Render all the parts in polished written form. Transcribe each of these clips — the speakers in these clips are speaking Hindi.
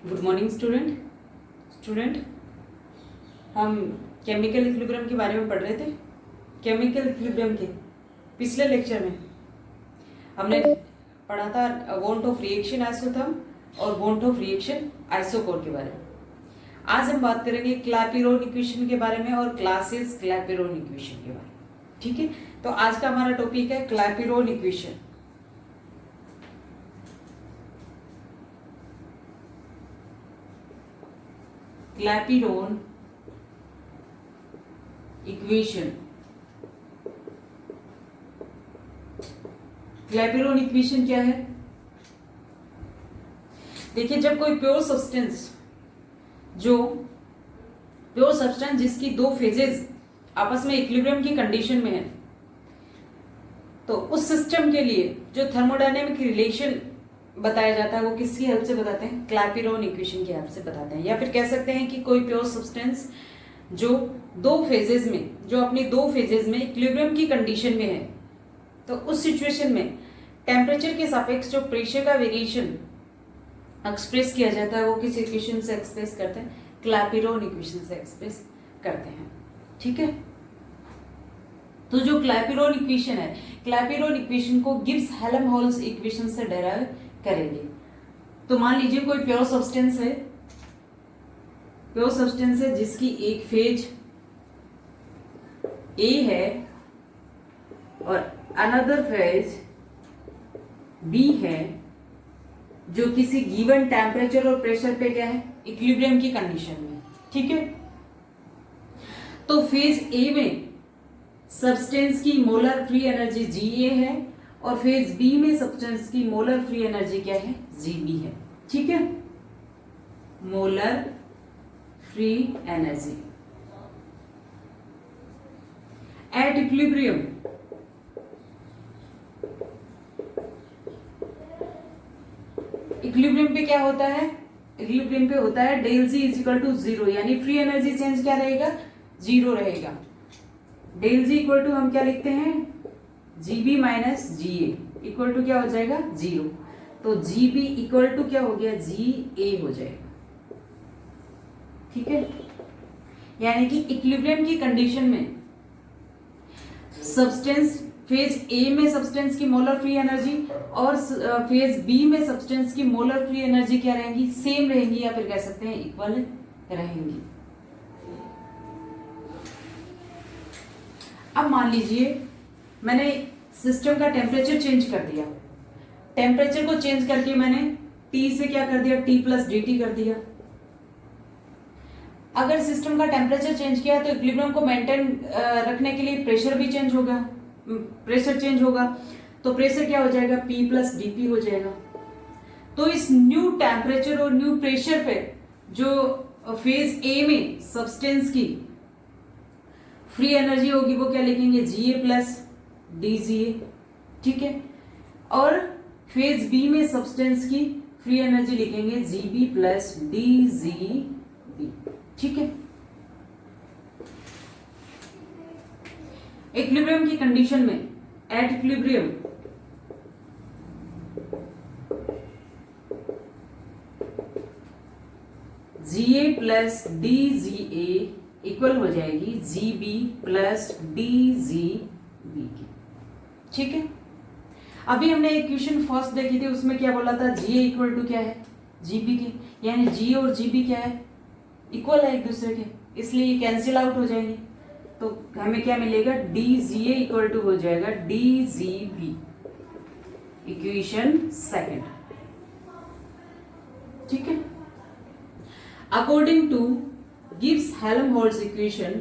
गुड मॉर्निंग स्टूडेंट हम केमिकल इक्विलिब्रियम के बारे में पढ़ रहे थे। केमिकल इक्विलिब्रियम के पिछले लेक्चर में हमने पढ़ा था वॉन्ट ऑफ रिएक्शन आइसोथर्म और वॉन्ट ऑफ रिएक्शन आइसोकोर के बारे में। आज हम बात करेंगे क्लैपेरॉन इक्वेशन के बारे में और क्लासेस क्लैपेरॉन इक्वेशन के बारे में। ठीक है, तो आज का हमारा टॉपिक है Clapeyron equation. Clapeyron equation. Clapeyron equation क्या है? देखिए, जब कोई प्योर सब्सटेंस जिसकी दो फेजेस आपस में इक्विलिब्रियम की कंडीशन में है, तो उस सिस्टम के लिए जो थर्मोडायनेमिक रिलेशन बताया जाता है वो किसकी हेल्प से बताते हैं? क्लैपेरॉन इक्वेशन की हेल्प से बताते हैं। या फिर कह सकते हैं कि कोई प्योर सब्सटेंस जो अपनी दो फेजेस में इक्विलिब्रियम की कंडीशन में है, तो उस सिचुएशन में टेम्परेचर के सापेक्ष जो प्रेशर का वेरिएशन एक्सप्रेस किया जाता है वो किस इक्वेशन से एक्सप्रेस करते हैं? क्लैपेरॉन इक्वेशन से एक्सप्रेस करते हैं। ठीक है, तो जो क्लैपेरॉन इक्वेशन है, क्लैपेरॉन इक्वेशन को गिब्स हेल्महोल्ट्ज इक्वेशन से डेराइव करेंगे। तो मान लीजिए कोई प्योर सब्सटेंस है जिसकी एक फेज ए है और अनदर फेज बी है, जो किसी गिवन टेम्परेचर और प्रेशर पे क्या है? इक्विलिब्रियम की कंडीशन में। ठीक है, तो फेज ए में सब्सटेंस की मोलर फ्री एनर्जी Ga है और फेज बी में सब्सटेंस की मोलर फ्री एनर्जी क्या है? Gb है। ठीक है, molar free energy at equilibrium पे क्या होता है? इक्विलिब्रियम पे होता है del G is equal to 0, यानी फ्री एनर्जी चेंज क्या रहेगा? 0 रहेगा। डेल जी इक्वल टू हम क्या लिखते हैं? Gb minus Ga equal to क्या हो जाएगा? 0। तो Gb इक्वल टू क्या हो गया? Ga हो जाएगा। ठीक है, यानी कि इक्विलिब्रियम की कंडीशन में सब्सटेंस फेज ए में सब्सटेंस की मोलर फ्री एनर्जी और फेज बी में सब्सटेंस की मोलर फ्री एनर्जी क्या रहेंगी? सेम रहेंगी, या फिर कह सकते हैं इक्वल रहेंगी। अब मान लीजिए मैंने सिस्टम का टेम्परेचर चेंज कर दिया। टेम्परेचर को चेंज करके मैंने T से क्या कर दिया? T प्लस dt कर दिया। अगर सिस्टम का टेम्परेचर चेंज किया तो इक्विलिब्रियम को मेंटेन रखने के लिए प्रेशर भी चेंज होगा। तो प्रेशर क्या हो जाएगा? P प्लस dP हो जाएगा। तो इस न्यू टेम्परेचर और न्यू प्रेशर पे जो फेज ए में सब्सटेंस की फ्री एनर्जी होगी वो क्या लिखेंगे? Ga plus DGA। ठीक है, और फेज बी में सब्सटेंस की फ्री एनर्जी लिखेंगे Gb प्लस DGB। ठीक है, इक्विलिब्रियम की कंडीशन में at equilibrium Ga plus DGA equal हो जाएगी Gb प्लस DGB की। ठीक है, अभी हमने इक्वेशन फर्स्ट देखी थी, उसमें क्या बोला था? Ga इक्वल टू क्या है? Gb की, यानी G और Gb क्या है? इक्वल है एक दूसरे के, इसलिए ये कैंसिल आउट हो जाएंगे। तो हमें क्या मिलेगा? DGA इक्वल टू हो जाएगा DGB, इक्वेशन सेकंड। ठीक है, according to Gibbs Helmholtz equation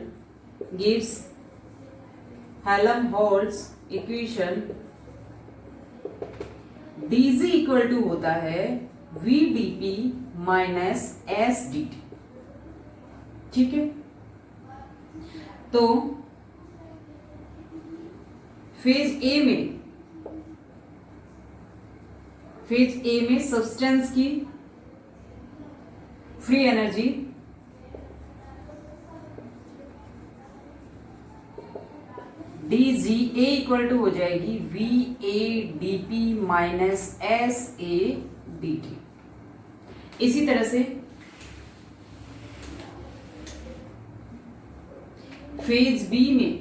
dg equal to होता है vdp माइनस sdt। ठीक है, तो फेज ए में सब्सटेंस की free energy DGA equal to हो जाएगी VAdP माइनस SAdT। इसी तरह से फेज बी में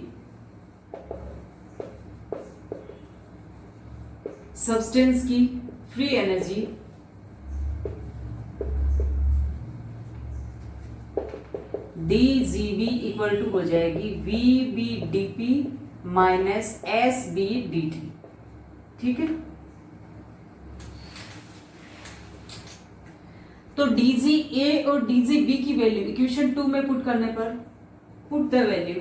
सब्सटेंस की free energy DGB equal to हो जाएगी VBdP माइनस SBdt। ठीक है, तो DGA और DGB की वैल्यू इक्वेशन 2 में पुट करने पर put the value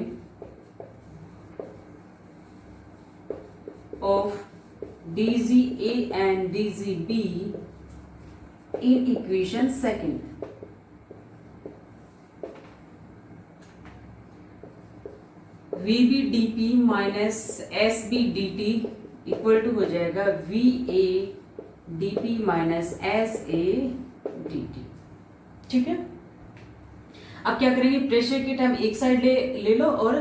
of DGA and DGB in equation second। VBdP minus SBdt equal to हो जाएगा VAdP माइनस SAdt। ठीक है, अब क्या करेंगे, प्रेशर की टर्म एक साइड ले लो और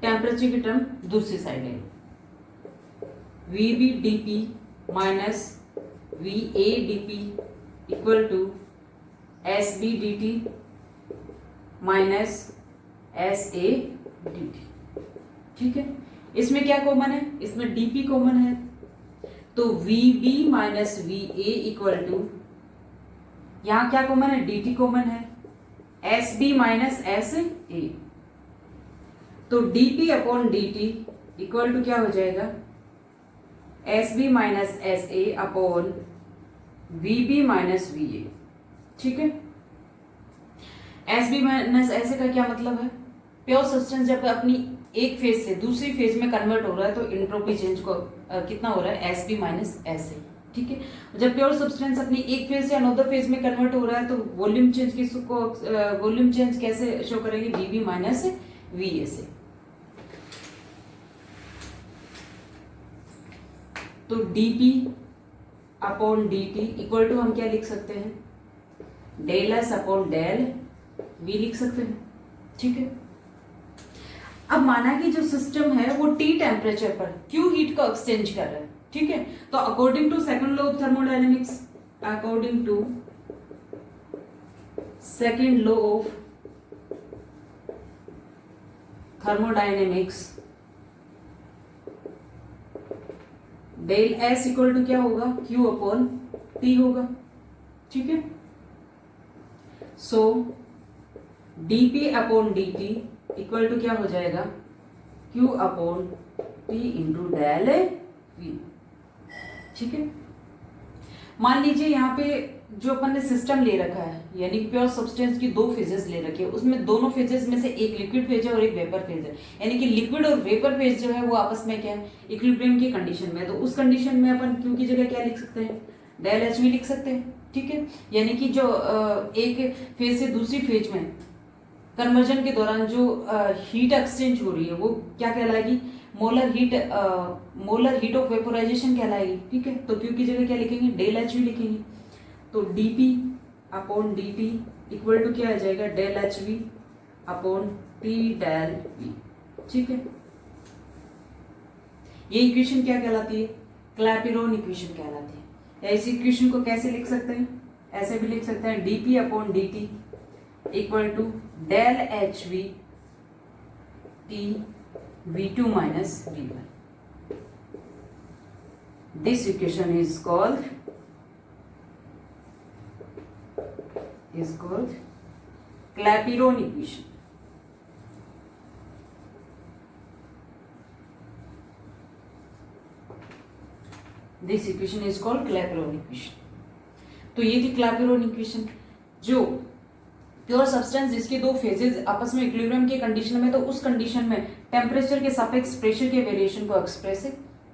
टेम्परेचर की टर्म दूसरी साइड ले लो। VBdP minus VAdP equal to SBdt minus SAdt। ठीक है, इसमें क्या कॉमन है, इसमें dp कॉमन है, तो VB minus VA equal to, यहां क्या कॉमन है, dt कॉमन है, SB माइनस SA, तो dp upon dt equal to क्या हो जाएगा, SB minus SA upon VB minus VA। ठीक है, SB माइनस SA का क्या मतलब है, प्योर सब्सटेंस जब अपनी एक फेज से दूसरी फेज में कन्वर्ट हो रहा है तो एंट्रोपी चेंज को कितना हो रहा है, SB माइनस SA। ठीक है, जब प्योर सब्सटेंस अपनी एक फेज से अनदर फेज में कन्वर्ट हो रहा है तो वॉल्यूम चेंज किसको, वॉल्यूम चेंज कैसे शो करेंगे, VB माइनस VA से। तो dP upon dt equal to हम क्या लिख सकते हैं, del S upon del V लिख सकते हैं। ठीक है, अब माना कि जो सिस्टम है वो T टेम्परेचर पर Q हीट को एक्सचेंज कर रहा है। ठीक है, तो according to second law of thermodynamics, according to second law of thermodynamics, del S equal to क्या होगा, Q अपॉन T होगा। ठीक है, so dP upon dt equal to क्या हो जाएगा, Q upon T into del V। ठीक है, मान लीजिए यहाँ पे जो अपन ने सिस्टम ले रखा है, यानी प्योर सब्सटेंस की दो फेजेस ले रखे हैं, उसमें दोनों फेजेस में से एक लिक्विड फेज है और एक वेपर फेज है, यानी कि लिक्विड और वेपर फेज जो है वो आपस में क्या है, इक्विलिब्रियम की कंडीशन में। तो उस कंडीशन में अपन Q की जगह क्या लिख सकते हैं, डेल HV लिख सकते हैं। ठीक है, यानी कि जो एक फेज से दूसरी फेज में कन्वर्जन के दौरान जो हीट एक्सचेंज हो रही है वो क्या कहलाएगी, मोलर हीट ऑफ वेपोराइजेशन कहलाएगी। ठीक है, तो Q की जगह क्या लिखेंगे, डेल HV लिखेंगे। तो dP upon dt equal to क्या आ जाएगा, del HV upon T del V। ठीक है, ये इक्वेशन क्या कहलाती है, क्लैपिरोन इक्वेशन कहलाती है। या इस इक्वेशन को कैसे लिख सकते हैं, ऐसे भी लिख सकते हैं, dP upon dt equal to del HV T V2 minus V1। This equation is called Clapeyron equation। This equation is called Clapeyron equation। तो ये थी क्लैपेरोन इक्वेशन, जो प्योर सब्सटेंस जिसके दो फेजेस आपस में इक्विलिब्रियम की कंडीशन में, तो उस कंडीशन में टेम्परेचर के सापेक्ष प्रेशर के वेरिएशन को एक्सप्रेस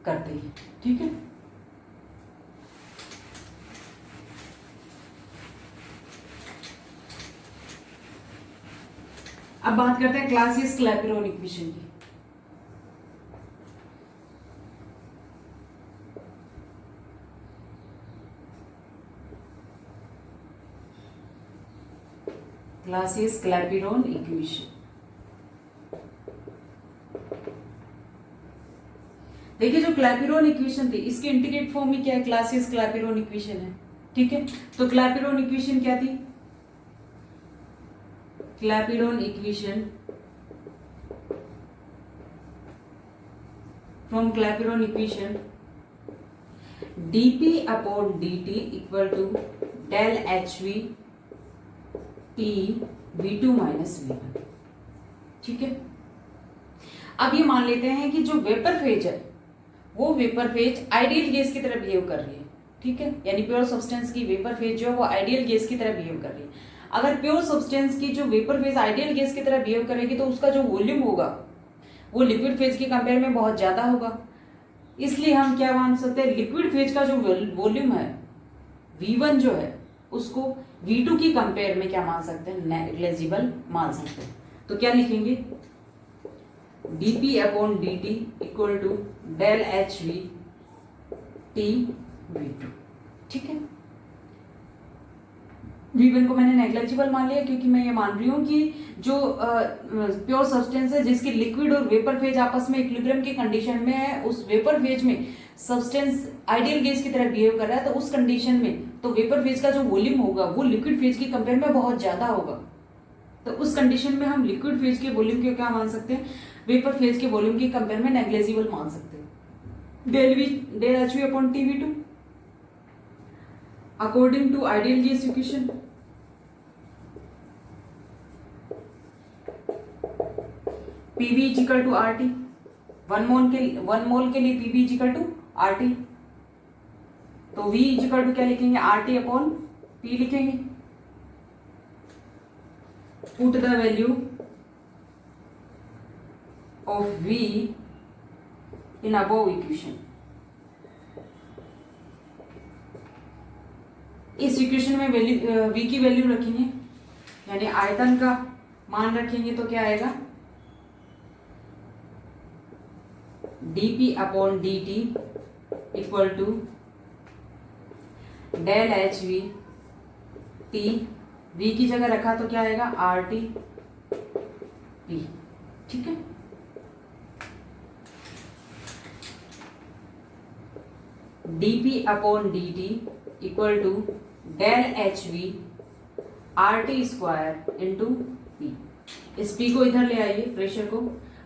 करते हैं। ठीक है, अब बात करते हैं क्लासियस क्लैपेरोन इक्वेशन की। क्लासियस क्लैपेरोन इक्वेशन, देखिए जो क्लैपेरोन इक्वेशन थी इसके इंटीग्रेट फॉर्म में क्या है, क्लासियस क्लैपेरोन इक्वेशन है। ठीक है, तो क्लैपेरॉन इक्वेशन क्या थी? Clapeyron equation, from Clapeyron equation dp upon dt equal to del hv t v2 minus v1। ठीक है, अब ये मान लेते हैं कि जो वेपर फेज है वो वेपर फेज आइडियल गैस की तरह बिहेव कर रही है। ठीक है, यानी प्योर सब्सटेंस की वेपर फेज जो है वो आइडियल गैस की तरह बिहेव कर रही है। अगर प्योर सब्सटेंस की जो वेपर फेज आइडियल गैस की तरह बिहेव करेगी तो उसका जो वॉल्यूम होगा वो लिक्विड फेज के कंपेयर में बहुत ज्यादा होगा। इसलिए हम क्या मान सकते हैं, लिक्विड फेज का जो वॉल्यूम है V1 जो है उसको V2 की कंपेयर में क्या मान सकते हैं, नेग्लिजिबल मान सकते हैं। तो क्या लिखेंगे, dp upon dt equal to del hv t v2। ठीक है, V1 को मैंने नेग्लिजिबल मान लिया क्योंकि मैं ये मान रही हूँ कि जो प्योर सब्सटेंस है जिसकी लिक्विड और वेपर फेज आपस में इक्विलिब्रियम की कंडीशन में है, उस वेपर फेज में सब्सटेंस आइडियल गैस की तरह बिहेव कर रहा है, तो उस कंडीशन में तो वेपर फेज का जो वॉल्यूम होगा वो लिक्विड फेज की कंपेयर में बहुत ज्यादा होगा। तो उस कंडीशन में हम लिक्विड फेज के वॉल्यूम को क्या मान सकते हैं, वेपर फेज के वॉल्यूम की कंपेयर में नेग्लिजिबल मान सकते हैं। Del H V upon T V two according to ideal gas equation PV is equal to R T, one mole के लिए PV is equal to R T, तो V इज इक्वल टू क्या लिखेंगे, आर टी अपॉन पी लिखेंगे। Put the value of V in above equation. इस इक्वेशन में V की वैल्यू रखेंगे यानी आयतन का मान रखेंगे तो क्या आएगा, dp upon dt equal to del H V T, V की जगह रखा तो क्या आएगा, आर टी पी। ठीक है, dp upon dt equal to del H V R T square into P. इस p को इधर ले आइए, प्रेशर को,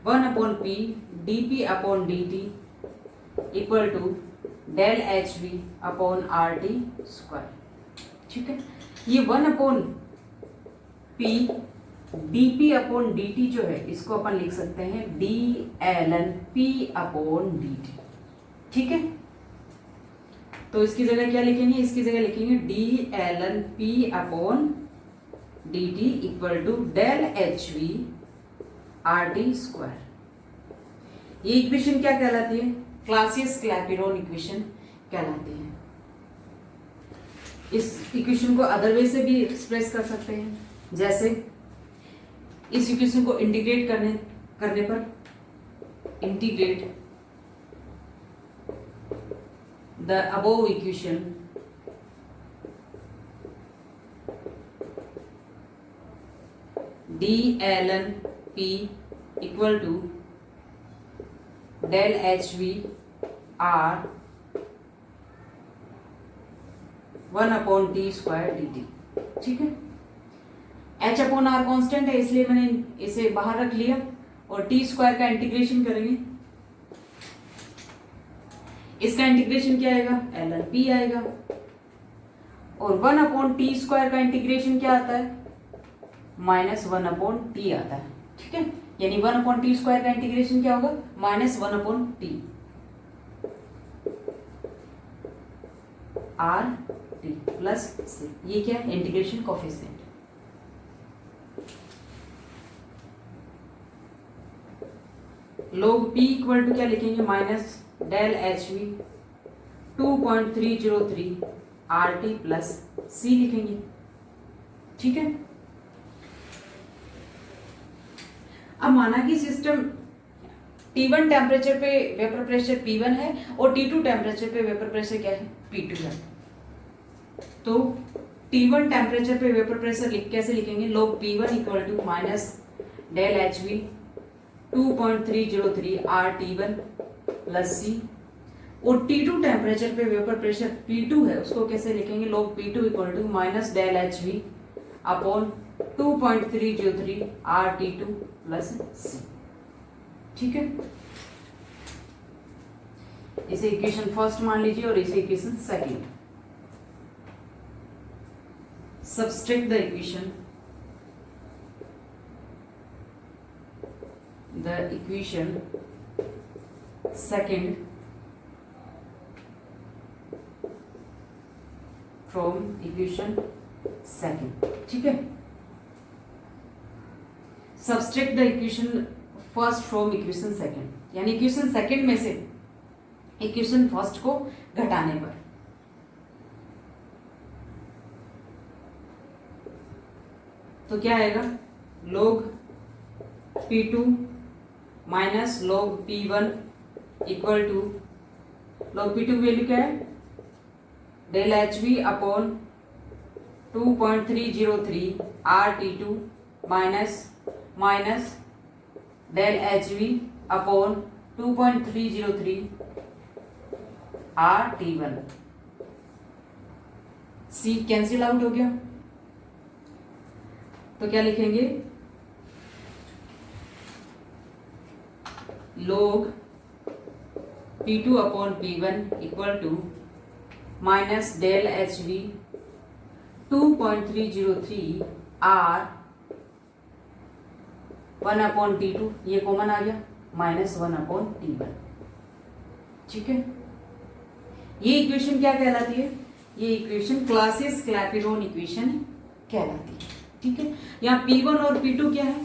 1 upon P dp upon dt equal to del H V upon R T square. ठीक है, ये 1 upon P dp upon dt जो है इसको अपन लिख सकते हैं dln p अपॉन dt। ठीक है, तो इसकी जगह क्या लिखेंगे, इसकी जगह लिखेंगे dln p upon dt equal to del H V R T square. ये इक्वेशन क्या कहलाती है, क्लासियस क्लैपेरॉन इक्वेशन कहलाती है। इस इक्वेशन को अदर वे से भी एक्सप्रेस कर सकते हैं, जैसे इस इक्वेशन को इंटीग्रेट करने पर integrate the above equation dln p equal to del H V R 1 upon T square D T. ठीक है, एच अपॉन आर कॉन्स्टेंट है इसलिए मैंने इसे बाहर रख लिया और टी स्क्वायर का इंटीग्रेशन करेंगे। इसका इंटीग्रेशन क्या आएगा, एल एन पी आएगा, और 1 अपॉन टी स्क्वायर का इंटीग्रेशन क्या आता है, -1 अपॉन टी आता है। ठीक है, यानी 1 अपॉन टी स्क्वायर का इंटीग्रेशन क्या होगा, -1 upon T R T plus C. ये क्या है, integration coefficient. log p equal to क्या लिखेंगे, minus del H V 2.303 R T plus C लिखेंगे। ठीक है, अब माना कि सिस्टम T1 टेम्परेचर पे वेपर प्रेशर P1 है और T2 टेम्परेचर पे वेपर प्रेशर क्या है, P2 है। तो T1 टेम्परेचर पे वेपर प्रेशर कैसे लिखेंगे, log P1 equal to minus del H V 2.303 R T1 plus C. और T2 टेम्परेचर पे वेपर प्रेशर P2 है, उसको कैसे लिखेंगे? log P2 equal to minus del H V upon 2.303 RT2 plus C। ठीक है, इसे इक्वेशन फर्स्ट मान लीजिए और इसे equation second. Subtract the equation second from equation second. ठीक है, subtract the equation first from equation second, यानी इक्वेशन सेकंड में से इक्वेशन फर्स्ट को घटाने पर। तो क्या आएगा? log P2 minus log P1 equal to, log P2 की वैल्यू क्या है? Del H V upon 2.303 RT2 minus del H V upon 2.303 RT1। C cancel out हो गया, तो क्या लिखेंगे? log P2 upon P1 equal to minus del H V 2.303 R 1 upon T2, ये कॉमन आ गया, माइनस 1 अपॉन T1। ठीक है, ये इक्वेशन क्या कहलाती है? ये इक्वेशन क्लासियस क्लैपेरॉन इक्वेशन कहलाती है। ठीक है, यहाँ P1 और P2 क्या है?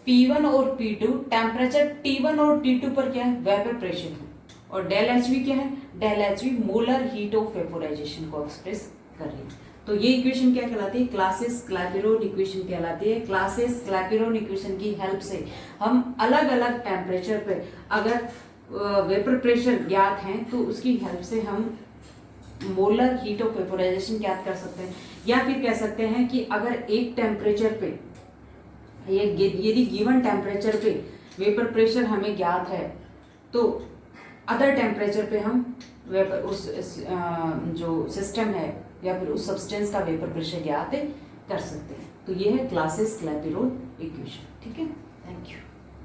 P1 और P2 टेम्परेचर T1 और T2 पर क्या है? वेपर प्रेशर है। और डेल एच वी क्या है? Del H V molar heat of vaporisation को एक्सप्रेस कर रही है। तो ये इक्वेशन क्या कहलाती है? क्लासियस क्लैपेरॉन इक्वेशन कहलाती है। क्लासियस क्लैपेरॉन इक्वेशन की हेल्प से हम अलग अलग टेम्परेचर पे अगर वेपर प्रेशर ज्ञात है तो उसकी हेल्प से हम मोलर हीट ऑफ वेपोराइजेशन ज्ञात कर सकते हैं। या फिर कह सकते हैं कि अगर एक टेम्परेचर पे, यदि गिवन टेम्परेचर पे वेपर प्रेशर हमें ज्ञात है तो अदर टेम्परेचर पे हम वेपर उस जो सिस्टम है या फिर उस सब्सटेंस का वेपर प्रेशर ज्ञात कर सकते हैं। तो ये है क्लासियस क्लैपेरॉन इक्वेशन। ठीक है, थैंक यू।